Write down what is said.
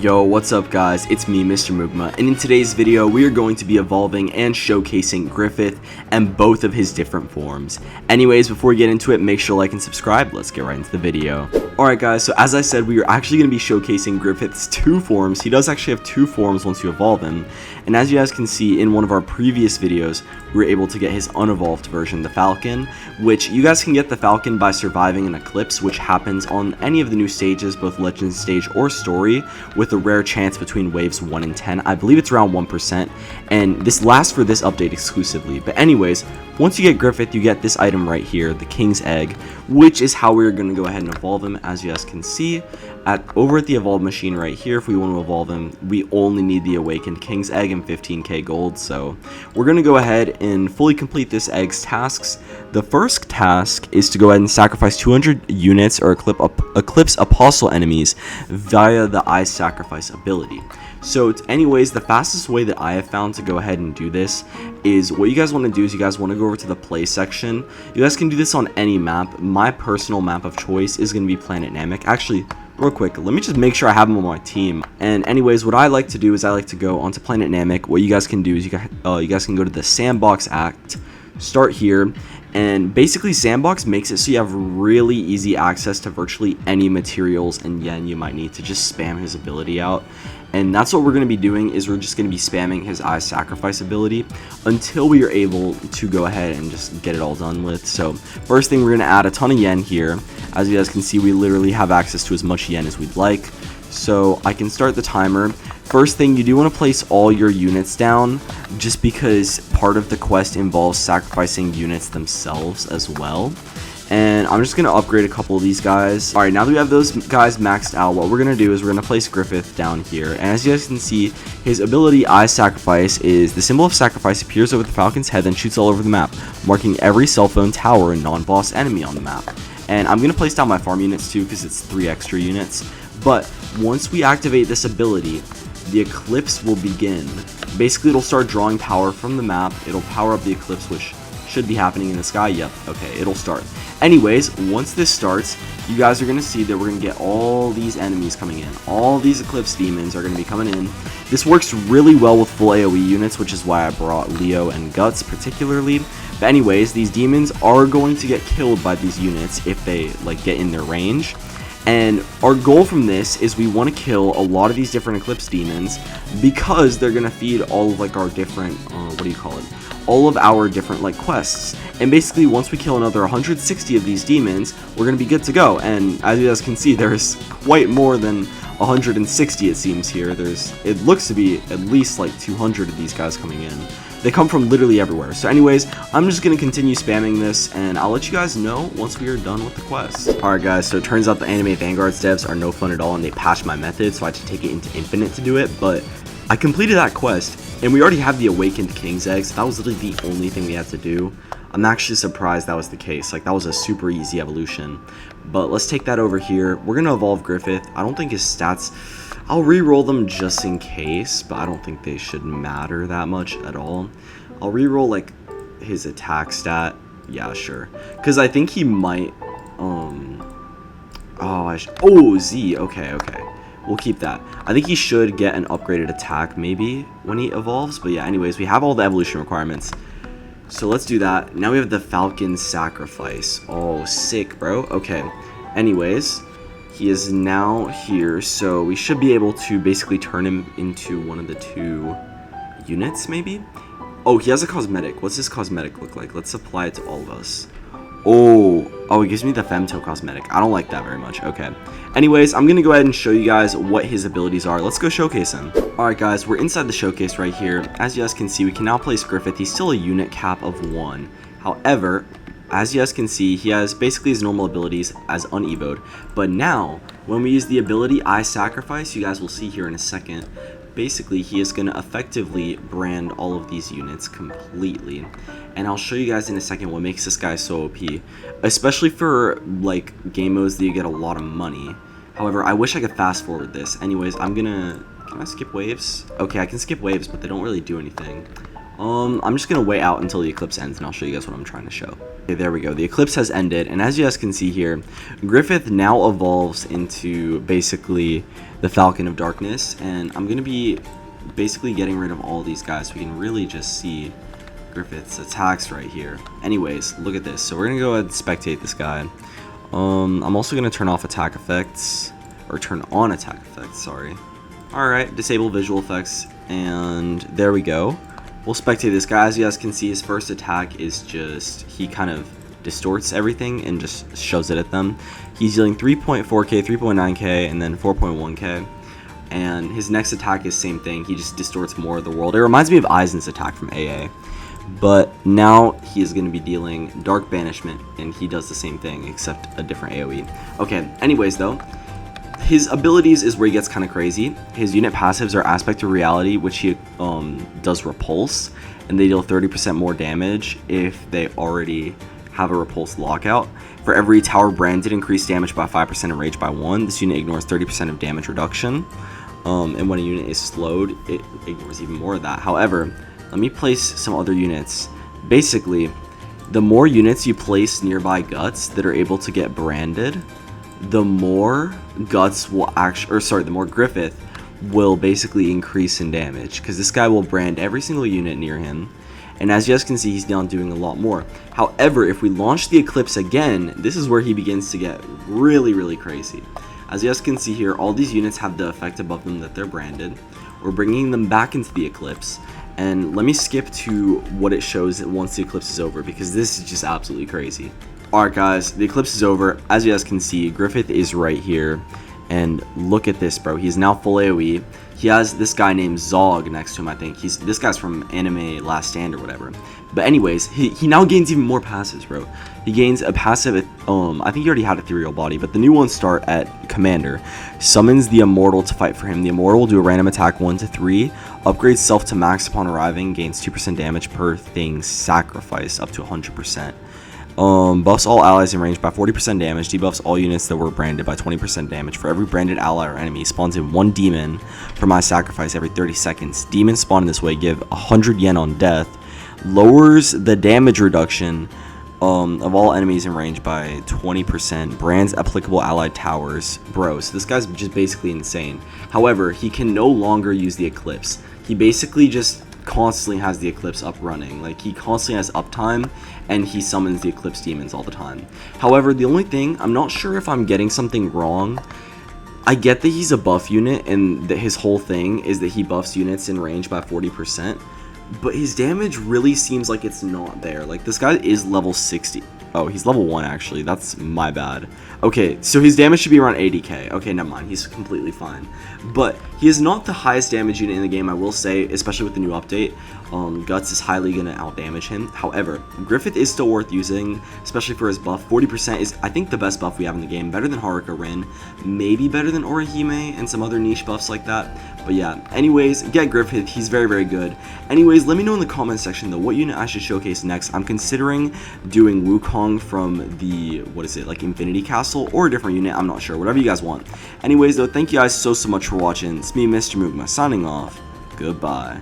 Yo, what's up guys, it's me, Mr. Mugma, and in today's video we are going to be evolving and showcasing Griffith and both of his different forms. Anyways, before we get into it, make sure to like and subscribe. Let's get right into the video. Alright guys, so as I said, we are actually going to be showcasing Griffith's two forms. He does actually have two forms once you evolve him, and as you guys can see in one of our previous videos, we were able to get his unevolved version, the Falcon, which you guys can get the Falcon by surviving an eclipse, which happens on any of the new stages, both Legend Stage or Story, with a rare chance between waves 1 and 10. I believe it's around 1%, and this lasts for this update exclusively. But anyways, once you get Griffith, you get this item right here, the King's Egg, which is how we're going to go ahead and evolve him. As you guys can see, over at the evolve machine right here, if we want to evolve him, we only need the awakened King's Egg and 15k gold. So we're going to go ahead and fully complete this egg's tasks. The first task is to go ahead and sacrifice 200 units or eclipse apostle enemies via the eye sacrifice ability. So anyways, the fastest way that I have found to go ahead and do this is, what you guys want to do is you guys want to go over to the play section. You guys can do this on any map. My personal map of choice is going to be Planet Namek. Actually, real quick, let me just make sure I have them on my team. And anyways, what I like to do is I like to go onto Planet Namek. What you guys can do is you guys can go to the Sandbox Act, start here, and basically Sandbox makes it so you have really easy access to virtually any materials and yen you might need to just spam his ability out. And that's what we're going to be doing, is we're just going to be spamming his eye sacrifice ability until we are able to go ahead and just get it all done with. So first thing, we're going to add a ton of yen here. As you guys can see, we literally have access to as much yen as we'd like. So I can start the timer. First thing, you do want to place all your units down, just because part of the quest involves sacrificing units themselves as well. And I'm just going to upgrade a couple of these guys. Alright, now that we have those guys maxed out, what we're going to do is we're going to place Griffith down here. And as you guys can see, his ability, Eye Sacrifice, is the symbol of sacrifice appears over the Falcon's head and shoots all over the map, marking every cell phone, tower, and non-boss enemy on the map. And I'm going to place down my farm units too, because it's 3 extra units. But once we activate this ability, the eclipse will begin. Basically, it'll start drawing power from the map. It'll power up the eclipse, which should be happening in the sky. Yep, okay, it'll start. Anyways, once this starts, you guys are going to see that we're going to get all these enemies coming in. All these Eclipse demons are going to be coming in. This works really well with full AoE units, which is why I brought Leo and Guts particularly. But anyways, these demons are going to get killed by these units if they get in their range. And our goal from this is we want to kill a lot of these different Eclipse demons, because they're going to feed all of our different, all of our different quests. And basically, once we kill another 160 of these demons, we're going to be good to go. And as you guys can see, there's quite more than 160 it seems here. It looks to be at least 200 of these guys coming in. They come from literally everywhere. So anyways, I'm just going to continue spamming this, and I'll let you guys know once we are done with the quest. Alright guys, so it turns out the anime Vanguards devs are no fun at all, and they patched my method, so I had to take it into infinite to do it. But I completed that quest, and we already have the awakened King's Egg, so that was literally the only thing we had to do. I'm actually surprised that was the case. That was a super easy evolution. But let's take that over here. We're going to evolve Griffith. I don't think his stats, I'll re-roll them just in case, but I don't think they should matter that much at all. I'll re-roll his attack stat. Yeah, sure. Because I think he might, Z, okay. We'll keep that. I think he should get an upgraded attack maybe when he evolves. But yeah, anyways, we have all the evolution requirements. So let's do that. Now we have the Falcon Sacrifice. Oh, sick, bro. Okay. Anyways, he is now here. So we should be able to basically turn him into one of the 2 units, maybe? Oh, he has a cosmetic. What's his cosmetic look like? Let's apply it to all of us. Oh, it gives me the Femto cosmetic. I don't like that very much. Okay. Anyways, I'm going to go ahead and show you guys what his abilities are. Let's go showcase him. Alright guys, we're inside the showcase right here. As you guys can see, we can now place Griffith. He's still a unit cap of 1. However, as you guys can see, he has basically his normal abilities as unevoed. But now, when we use the ability Eye Sacrifice, you guys will see here in a second, basically he is going to effectively brand all of these units completely. And I'll show you guys in a second what makes this guy so OP, especially for game modes that you get a lot of money. However, I wish I could fast forward this. Anyways, can I skip waves? Okay, I can skip waves, but they don't really do anything. I'm just gonna wait out until the eclipse ends, and I'll show you guys what I'm trying to show. Okay, there we go. The eclipse has ended, and as you guys can see here, Griffith now evolves into basically the Falcon of Darkness, and I'm gonna be basically getting rid of all these guys so we can really just see Griffith's attacks right here. Anyways, look at this. So we're gonna go ahead and spectate this guy. I'm also gonna turn off attack effects, or turn on attack effects, sorry. Alright, disable visual effects, and there we go. We'll spectate this guy. As you guys can see, his first attack is just, he kind of distorts everything and just shows it at them. He's dealing 3.4k, 3.9k, and then 4.1k. And his next attack is same thing. He just distorts more of the world. It reminds me of Aizen's attack from AA. But now he is going to be dealing Dark Banishment, and he does the same thing, except a different AoE. Okay, anyways though, his abilities is where he gets kind of crazy. His unit passives are Aspect of Reality, which he does Repulse, and they deal 30% more damage if they already have a Repulse lockout. For every tower branded, increase damage by 5% and rage by 1. This unit ignores 30% of damage reduction, and when a unit is slowed, it ignores even more of that. However, let me place some other units. Basically, the more units you place nearby guts that are able to get branded, the more guts will actually, the more Griffith will basically increase in damage, because this guy will brand every single unit near him, and as you guys can see, he's now doing a lot more. However, if we launch the eclipse again, this is where he begins to get really crazy. As you guys can see here, all these units have the effect above them that they're branded. We're bringing them back into the eclipse, and let me skip to what it shows once the eclipse is over, because this is just absolutely crazy. Alright guys, the eclipse is over. As you guys can see, Griffith is right here, and look at this, bro. He's now full AoE. He has this guy named Zog next to him, I think. This guy's from Anime Last Stand or whatever. But anyways, he now gains even more passives, bro. He gains a passive, I think he already had Ethereal Body, but the new ones start at Commander. Summons the Immortal to fight for him. The Immortal will do a random attack 1 to 3. Upgrades self to max upon arriving. Gains 2% damage per thing sacrificed up to 100%. Buffs all allies in range by 40% damage. Debuffs all units that were branded by 20% damage. For every branded ally or enemy, spawns in 1 demon for my sacrifice every 30 seconds. Demons spawned in this way give 100 yen on death. Lowers the damage reduction of all enemies in range by 20%. Brands applicable allied towers. Bro, so this guy's just basically insane. However, he can no longer use the eclipse. He basically just constantly has the eclipse up running. Like, he constantly has uptime, and he summons the eclipse demons all the time. However, the only thing, I'm not sure if I'm getting something wrong. I get that he's a buff unit, and that his whole thing is that he buffs units in range by 40%, but his damage really seems like it's not there. Like, this guy is level 60. Oh, he's level 1 actually. That's my bad. Okay, so his damage should be around 80k. Okay, never mind. He's completely fine. But he is not the highest damage unit in the game, I will say, especially with the new update. Guts is highly going to outdamage him. However, Griffith is still worth using, especially for his buff. 40% is, I think, the best buff we have in the game. Better than Haruka Rin. Maybe better than Orihime and some other niche buffs like that. But yeah, anyways, get Griffith. He's very good. Anyways, let me know in the comment section, though, what unit I should showcase next. I'm considering doing Wukong from the, what is it, like Infinity Castle, or a different unit. I'm not sure. Whatever you guys want. Anyways, though, thank you guys so much for watching. It's me, Mr. Mugma, signing off. Goodbye.